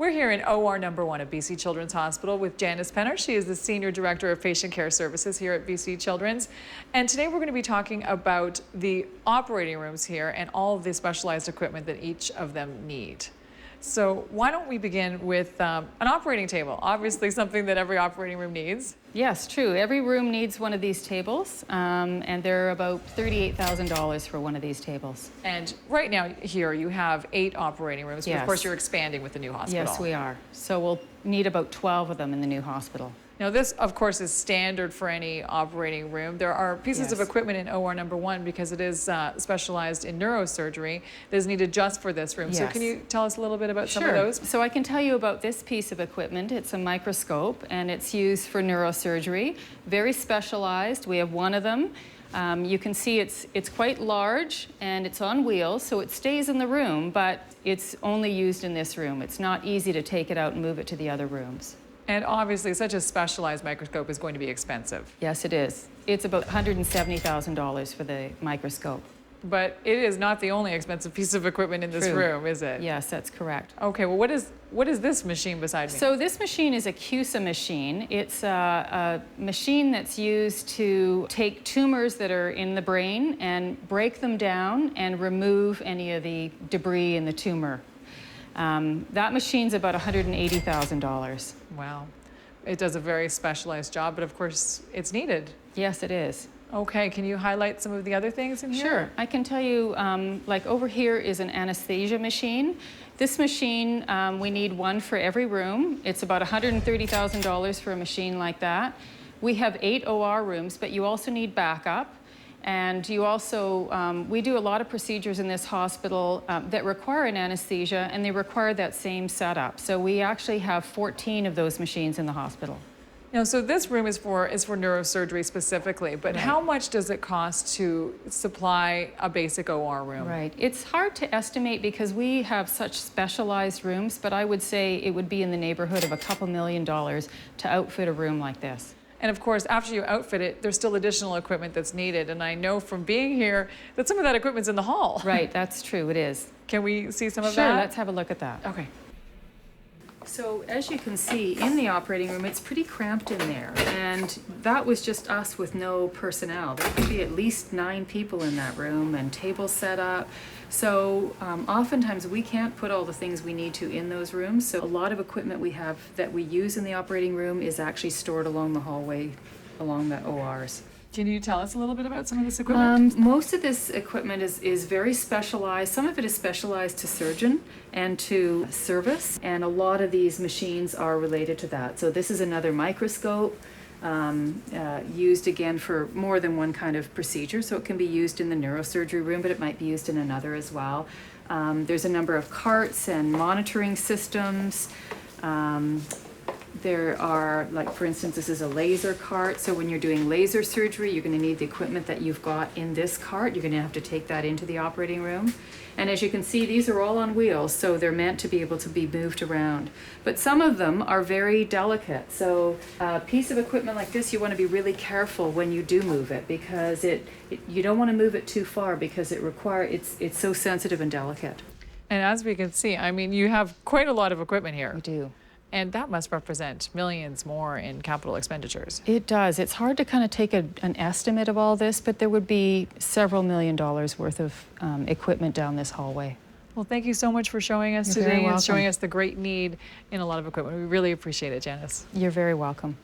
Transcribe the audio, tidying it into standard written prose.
We're here in OR number 1 of BC Children's Hospital with Janice Penner. She is the Senior Director of Patient Care Services here at BC Children's. And today we're going to be talking about the operating rooms here and all of the specialized equipment that each of them need. So why don't we begin with an operating table? Obviously something that every operating room needs. Yes, true. Every room needs one of these tables, and they're about $38,000 for one of these tables. And right now here you have 8 operating rooms, but Yes. of course you're expanding with the new hospital. Yes, we are. So we'll need about 12 of them in the new hospital. Now this, of course, is standard for any operating room. There are pieces of Yes. equipment in OR number 1 because it is specialized in neurosurgery that is needed just for this room. So Yes. can you tell us a little bit about some of Sure. those? So I can tell you about this piece of equipment. It's a microscope, and it's used for neurosurgery. Very specialized. We have one of them. You can see it's quite large, and it's on wheels, so it stays in the room, but it's only used in this room. It's not easy to take it out and move it to the other rooms. And obviously such a specialized microscope is going to be expensive. Yes, it is. It's about $170,000 for the microscope. But it is not the only expensive piece of equipment in this True. room, is it? Yes, that's correct. Okay, well what is this machine beside me? So this machine is a CUSA machine. It's a machine that's used to take tumors that are in the brain and break them down and remove any of the debris in the tumor. That machine's about $180,000. Wow. It does a very specialized job, but of course it's needed. Yes, it is. Okay, can you highlight some of the other things in here? Sure. I can tell you, like over here is an anesthesia machine. This machine, we need one for every room. It's about $130,000 for a machine like that. We have 8 OR rooms, but you also need backup. And you also, we do a lot of procedures in this hospital that require an anesthesia, and they require that same setup. So we actually have 14 of those machines in the hospital. Now, so this room is for neurosurgery specifically, but Right. how much does it cost to supply a basic OR room? Right. It's hard to estimate because we have such specialized rooms, but I would say it would be in the neighborhood of a couple $1 million to outfit a room like this. And of course, after you outfit it, there's still additional equipment that's needed. And I know from being here that some of that equipment's in the hall. Right, that's true, it is. Can we see some of Sure, that? let's have a look at that. Okay. So as you can see in the operating room, it's pretty cramped in there, and that was just us with no personnel. There could be at least 9 people in that room and tables set up. So oftentimes we can't put all the things we need to in those rooms. So a lot of equipment we have that we use in the operating room is actually stored along the hallway, along the ORs. Can you tell us a little bit about some of this equipment? Most of this equipment is very specialized. Some of it is specialized to surgeon and to service, and a lot of these machines are related to that. So this is another microscope used again for more than one kind of procedure. So it can be used in the neurosurgery room, but it might be used in another as well. There's a number of carts and monitoring systems. There are, like for instance, this is a laser cart. So when you're doing laser surgery, you're going to need the equipment that you've got in this cart. You're going to have to take that into the operating room. And as you can see, these are all on wheels, so they're meant to be able to be moved around. But some of them are very delicate. So a piece of equipment like this, you want to be really careful when you do move it, because you don't want to move it too far because it's so sensitive and delicate. And as we can see, I mean, you have quite a lot of equipment here. We do. And that must represent millions more in capital expenditures. It does. It's hard to kind of take an estimate of all this, but there would be several $1 million worth of equipment down this hallway. Well, thank you so much for showing us You're very today and showing welcome. us the great need in a lot of equipment. We really appreciate it, Janice. You're very welcome.